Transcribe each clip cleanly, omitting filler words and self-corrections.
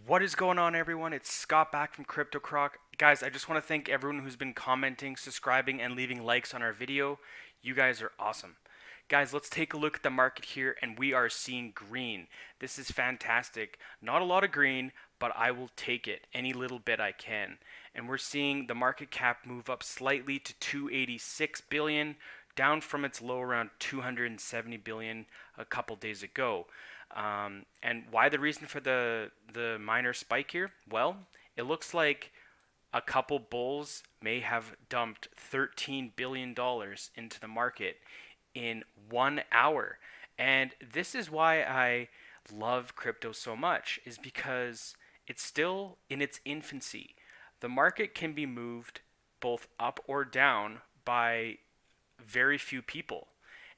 What is going on, everyone? It's Scott back from Croc. Guys, I just want to thank everyone who's been commenting, subscribing, and leaving likes on our video. You guys are awesome. Guys, let's take a look at the market here, and we are seeing green. This is fantastic. Not a lot of green, but I will take it any little bit I can. And we're seeing the market cap move up slightly to 286 billion, down from its low around 270 billion a couple days ago. And why the reason for the minor spike here? Well, it looks like a couple bulls may have dumped $13 billion into the market in 1 hour. And this is why I love crypto so much, is because it's still in its infancy. The market can be moved both up or down by very few people.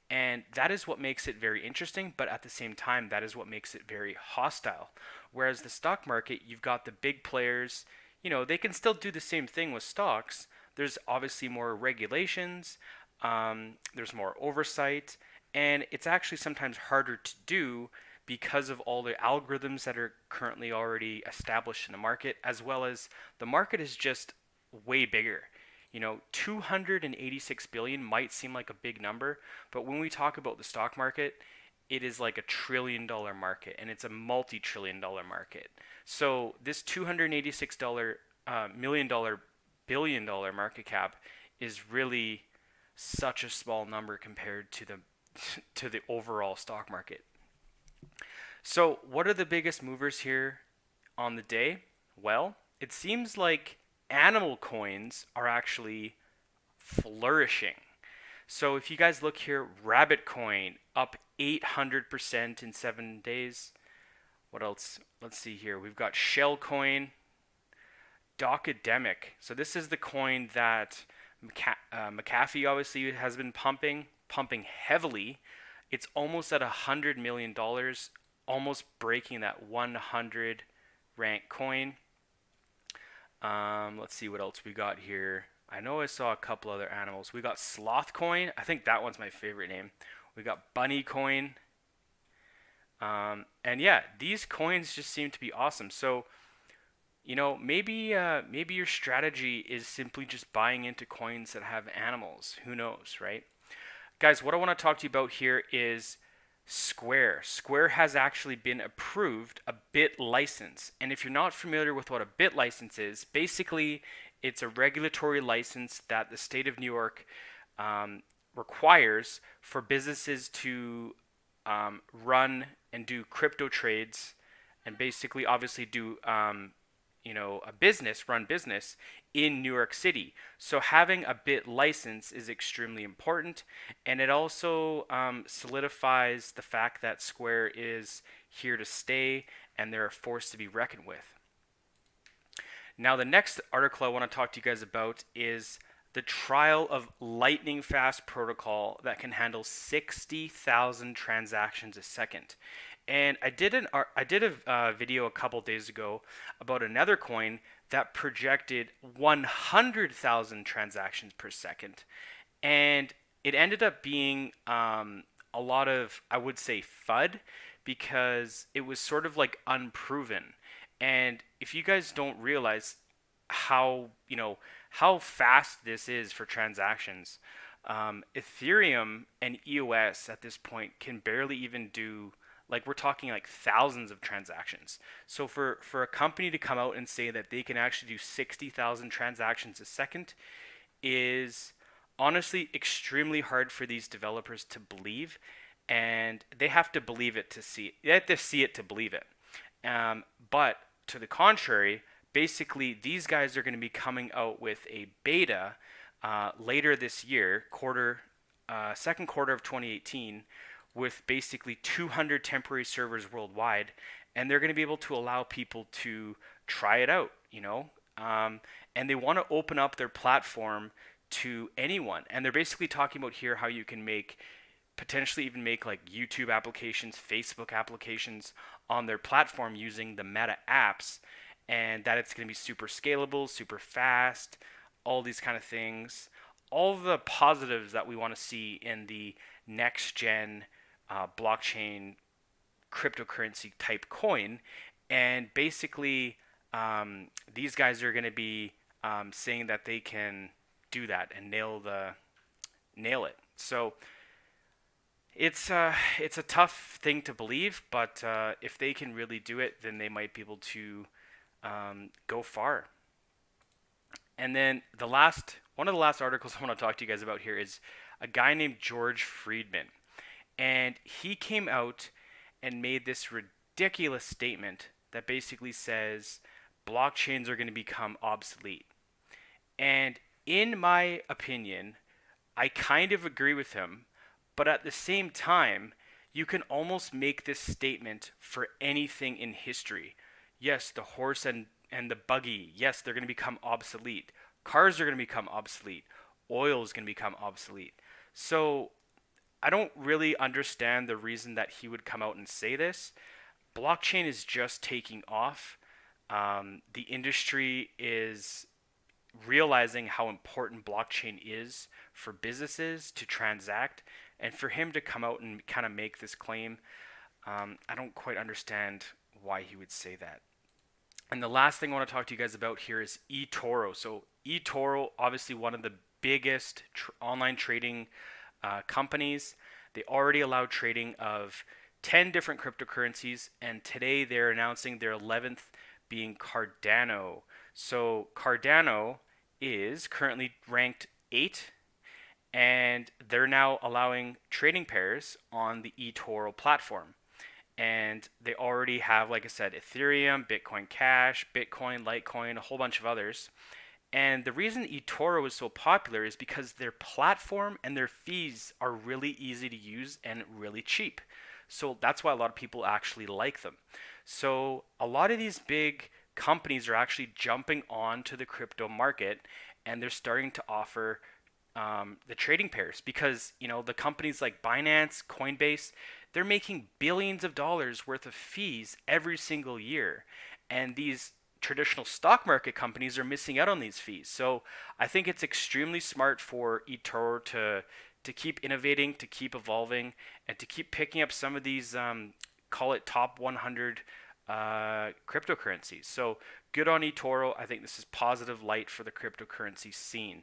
And that is what makes it very interesting, but at the same time, that is what makes it very hostile. Whereas the stock market, you've got the big players, they can still do the same thing with stocks. There's obviously more regulations, there's more oversight, and it's actually sometimes harder to do because of all the algorithms that are currently already established in the market, as well as the market is just way bigger. 286 billion might seem like a big number, but when we talk about the stock market, it is like $1 trillion market, and it's a multi-trillion-dollar market. So this $286 million dollar billion-dollar market cap is really such a small number compared to the to the overall stock market. So what are the biggest movers here on the day? Well, it seems like animal coins are actually flourishing. So if you guys look here, Rabbit Coin up 800% in 7 days. What else? Let's see here. We've got Shell Coin, Docademic. So this is the coin that McAfee obviously has been pumping heavily. It's almost at $100 million, almost breaking that 100 rank coin. Let's see what else we got here. I know I saw a couple other animals. We got Sloth Coin. I think that one's my favorite name. We got Bunny Coin. And yeah, these coins just seem to be awesome. So, maybe your strategy is simply just buying into coins that have animals. Who knows, right? Guys, what I want to talk to you about here is Square. Square has actually been approved a bit license. And if you're not familiar with what a bit license is, basically it's a regulatory license that the state of New York requires for businesses to run and do crypto trades and basically obviously do run business in New York City. So having a bit license is extremely important, and it also solidifies the fact that Square is here to stay and they're a force to be reckoned with. Now, the next article I want to talk to you guys about is the trial of lightning fast protocol that can handle 60,000 transactions a second. And I did a video a couple days ago about another coin that projected 100,000 transactions per second, and it ended up being a lot of, I would say, FUD, because it was sort of like unproven. And if you guys don't realize how fast this is for transactions, Ethereum and EOS at this point can barely even do, like, we're talking like thousands of transactions. So for a company to come out and say that they can actually do 60,000 transactions a second is honestly extremely hard for these developers to believe, and they have to believe it to see it. They have to see it to believe it. But to the contrary, basically these guys are going to be coming out with a beta later this year, second quarter of 2018, with basically 200 temporary servers worldwide, and they're going to be able to allow people to try it out, and they want to open up their platform to anyone. And they're basically talking about here how you can potentially even make like YouTube applications, Facebook applications on their platform using the Meta apps, and that it's going to be super scalable, super fast, all these kind of things. All the positives that we want to see in the next gen blockchain cryptocurrency type coin. And basically, these guys are going to be saying that they can do that and nail it. So it's a tough thing to believe, but if they can really do it, then they might be able to go far. And then one of the last articles I want to talk to you guys about here is a guy named George Friedman, and he came out and made this ridiculous statement that basically says blockchains are going to become obsolete. And in my opinion, I kind of agree with him, but at the same time, you can almost make this statement for anything in history. Yes, the horse and the buggy, yes, they're going to become obsolete. Cars are going to become obsolete. Oil is going to become obsolete. So I don't really understand the reason that he would come out and say this. Blockchain is just taking off. The industry is realizing how important blockchain is for businesses to transact, and for him to come out and kind of make this claim, I don't quite understand why he would say that. And the last thing I want to talk to you guys about here is eToro. So eToro, obviously one of the biggest online trading companies. They already allow trading of 10 different cryptocurrencies, and today they're announcing their 11th being Cardano. So Cardano is currently ranked 8, and they're now allowing trading pairs on the eToro platform. And they already have, like I said, Ethereum, Bitcoin Cash, Bitcoin, Litecoin, a whole bunch of others. And the reason eToro is so popular is because their platform and their fees are really easy to use and really cheap. So that's why a lot of people actually like them. So a lot of these big companies are actually jumping onto the crypto market, and they're starting to offer the trading pairs, because the companies like Binance, Coinbase, they're making billions of dollars worth of fees every single year, and these traditional stock market companies are missing out on these fees. So I think it's extremely smart for eToro to keep innovating, to keep evolving, and to keep picking up some of these call it top 100 cryptocurrencies. So good on eToro. I think this is positive light for the cryptocurrency scene.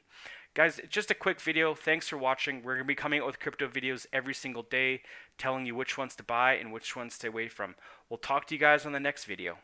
Guys, just a quick video. Thanks for watching. We're going to be coming out with crypto videos every single day, telling you which ones to buy and which ones to stay away from. We'll talk to you guys on the next video.